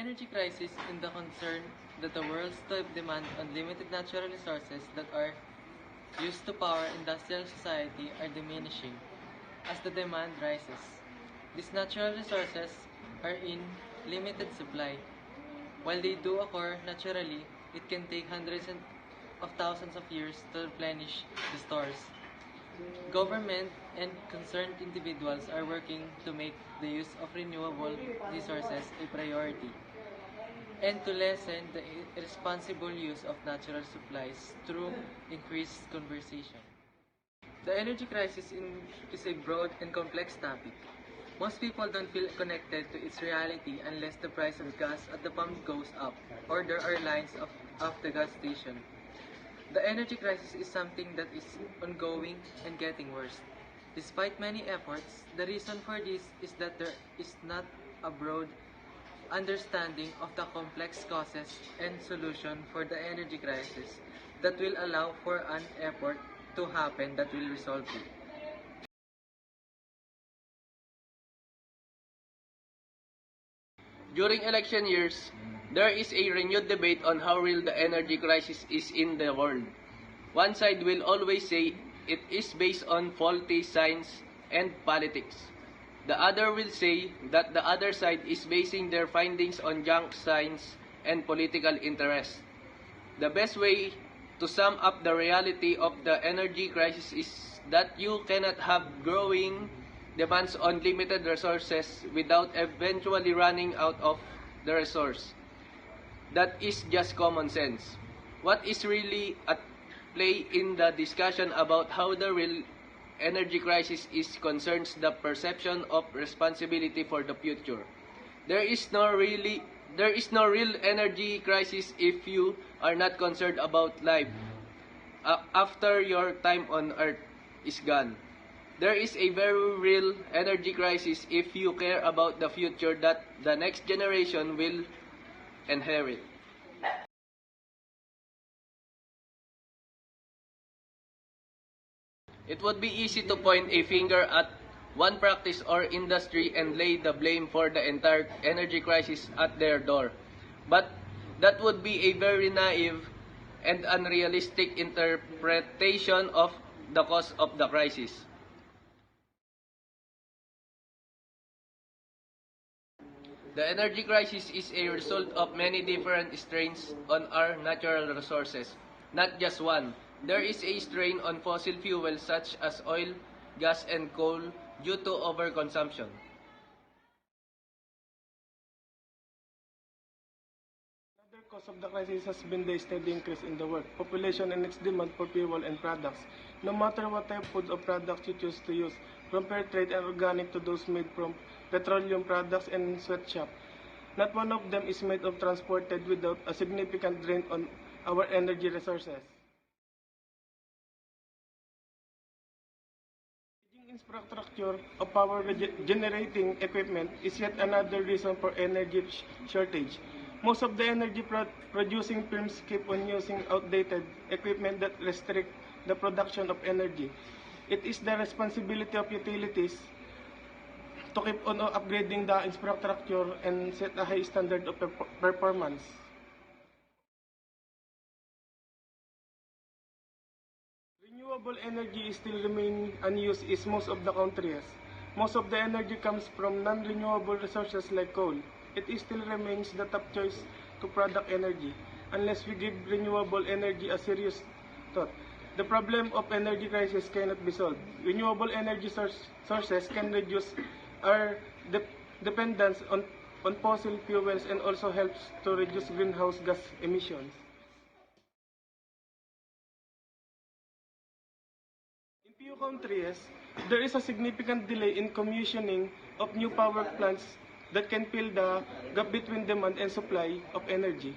energy crisis is the concern that the world's demand on limited natural resources that are used to power industrial society are diminishing as the demand rises. These natural resources are in limited supply. While they do occur naturally, it can take hundreds of thousands of years to replenish the stores. Government and concerned individuals are working to make the use of renewable resources a priority and to lessen the irresponsible use of natural supplies through increased conservation. The energy crisis is a broad and complex topic. Most people don't feel connected to its reality unless the price of gas at the pump goes up or there are lines off the gas station. The energy crisis is something that is ongoing and getting worse. Despite many efforts, the reason for this is that there is not a broad understanding of the complex causes and solution for the energy crisis that will allow for an effort to happen that will resolve it. During election years, there is a renewed debate on how real the energy crisis is in the world. One side will always say it is based on faulty science and politics. The other will say that the other side is basing their findings on junk science and political interest. The best way to sum up the reality of the energy crisis is that you cannot have growing demands on limited resources without eventually running out of the resource. That is just common sense. What is really at play in the discussion about how the real energy crisis is concerns the perception of responsibility for the future. There is no real energy crisis if you are not concerned about life after your time on earth is gone. There is a very real energy crisis if you care about the future that the next generation will inherit. It would be easy to point a finger at one practice or industry and lay the blame for the entire energy crisis at their door. But that would be a very naive and unrealistic interpretation of the cause of the crisis. The energy crisis is a result of many different strains on our natural resources, not just one. There is a strain on fossil fuels such as oil, gas, and coal due to overconsumption. Another cause of the crisis has been the steady increase in the world population and its demand for fuel and products. No matter what type of food or products you choose to use, from fair trade and organic to those made from petroleum products and sweatshop, not one of them is made of transported without a significant drain on our energy resources. Aging infrastructure of power generating equipment is yet another reason for energy shortage. Most of the energy producing firms keep on using outdated equipment that restrict the production of energy. It is the responsibility of utilities to keep on upgrading the infrastructure and set a high standard of performance. Renewable energy is still remain unused in most of the countries. Most of the energy comes from non-renewable resources like coal. It still remains the top choice to product energy unless we give renewable energy a serious thought. The problem of energy crisis cannot be solved. Renewable energy sources can reduce our dependence on fossil fuels and also helps to reduce greenhouse gas emissions. In few countries, there is a significant delay in commissioning of new power plants that can fill the gap between demand and supply of energy.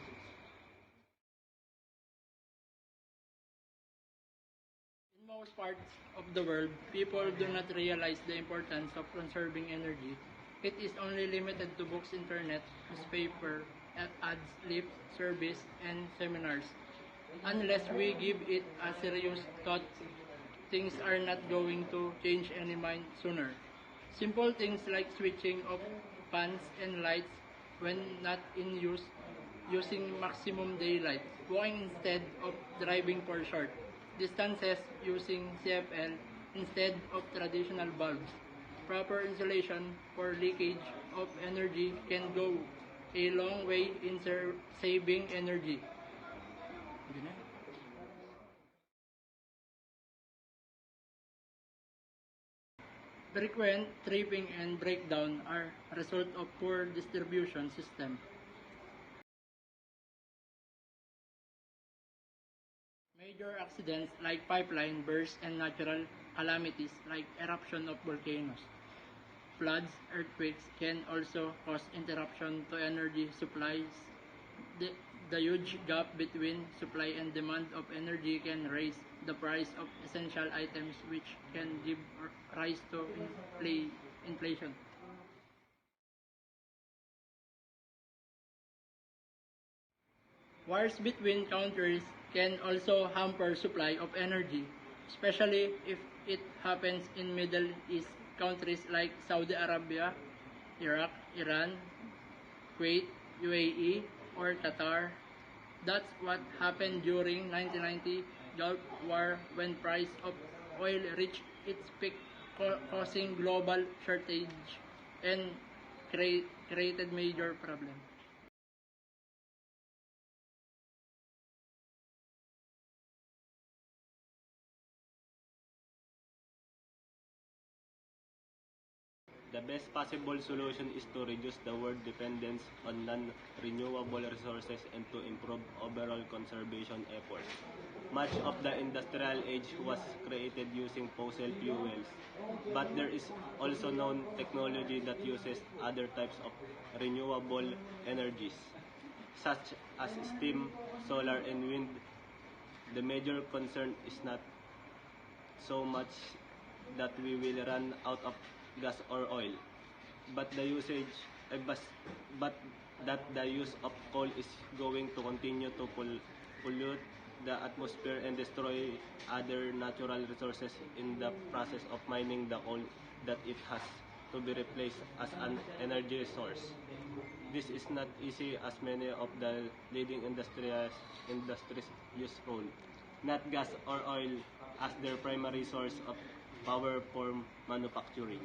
In most parts of the world, people do not realize the importance of conserving energy. It is only limited to books, internet, newspaper, ads, lip service, and seminars. Unless we give it a serious thought, things are not going to change any mind sooner. Simple things like switching off fans and lights when not in use, using maximum daylight, walking instead of driving for short distances using CFL instead of traditional bulbs. Proper insulation for leakage of energy can go a long way in saving energy. Yun na. Frequent tripping and breakdown are a result of poor distribution system. Major accidents like pipeline bursts and natural calamities like eruption of volcanoes. Floods, earthquakes can also cause interruption to energy supplies. The huge gap between supply and demand of energy can raise the price of essential items which can give rise to inflation. Wars between countries can also hamper supply of energy, especially if it happens in Middle East countries like Saudi Arabia, Iraq, Iran, Kuwait, UAE, or Qatar. That's what happened during 1990 Gulf War when price of oil reached its peak, causing global shortage and created major problems. The best possible solution is to reduce the world dependence on non-renewable resources and to improve overall conservation efforts. Much of the industrial age was created using fossil fuels, but there is also known technology that uses other types of renewable energies, such as steam, solar, and wind. The major concern is not so much that we will run out of gas or oil, but the usage, but that the use of coal is going to continue to pollute the atmosphere and destroy other natural resources in the process of mining the coal that it has to be replaced as an energy source. This is not easy as many of the leading industries use coal, not gas or oil, as their primary source of power for manufacturing.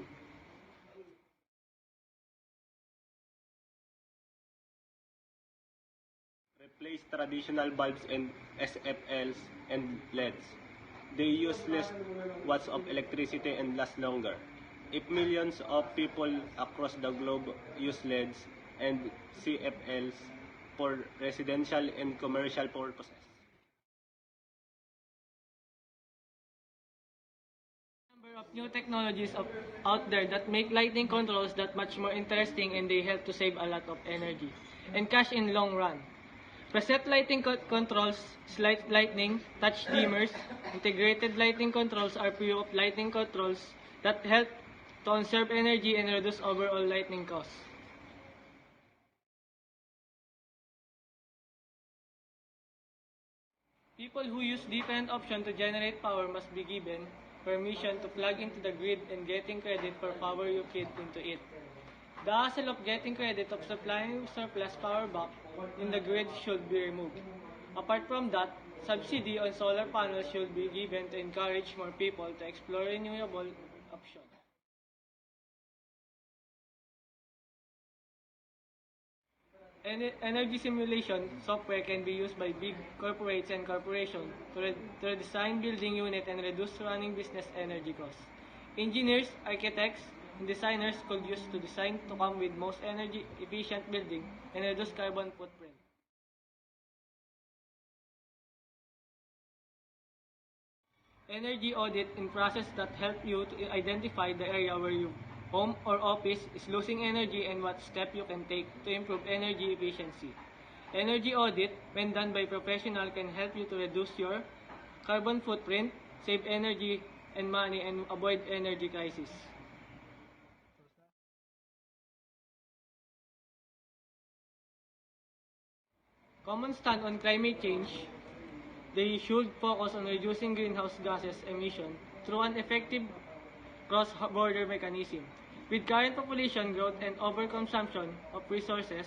Replace traditional bulbs and SFLs and LEDs. They use less watts of electricity and last longer. If millions of people across the globe use LEDs and CFLs for residential and commercial purposes, Number of new technologies out there that make lighting controls that much more interesting, and they help to save a lot of energy and cash in long run. Preset lighting controls, slight lighting, touch dimmers, integrated lighting controls are few of lighting controls that help to conserve energy and reduce overall lighting costs. People who use different options to generate power must be given permission to plug into the grid and getting credit for power you feed into it. The hassle of getting credit of supplying surplus power back in the grid should be removed. Apart from that, subsidy on solar panels should be given to encourage more people to explore renewable options. Energy simulation software can be used by big corporates and corporations to design building unit and reduce running business energy costs. Engineers, architects, and designers could use to design to come with most energy efficient building and reduce carbon footprint. Energy audit in process that help you to identify the area where your home or office is losing energy and what step you can take to improve energy efficiency. Energy audit, when done by professional, can help you to reduce your carbon footprint, save energy and money, and avoid energy crisis. Common stand on climate change, they should focus on reducing greenhouse gases emission through an effective cross-border mechanism. With current population growth and overconsumption of resources,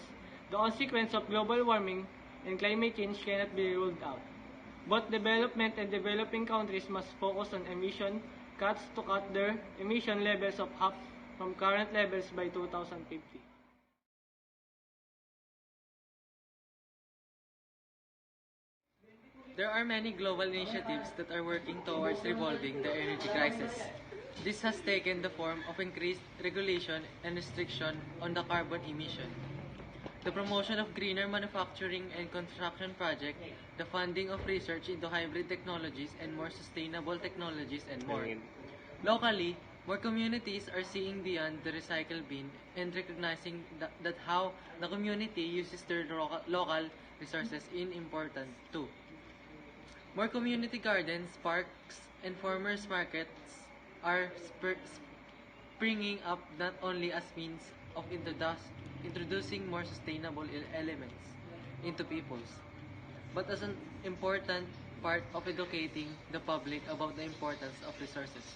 the consequence of global warming and climate change cannot be ruled out. Both development and developing countries must focus on emission cuts to cut their emission levels of half from current levels by 2050. There are many global initiatives that are working towards resolving the energy crisis. This has taken the form of increased regulation and restriction on the carbon emission, the promotion of greener manufacturing and construction projects, the funding of research into hybrid technologies and more sustainable technologies, and more. Locally, more communities are seeing beyond the recycle bin and recognizing that how the community uses their local resources is important too. More community gardens, parks, and farmers markets are springing up not only as means of introducing more sustainable elements into peoples, but as an important part of educating the public about the importance of resources.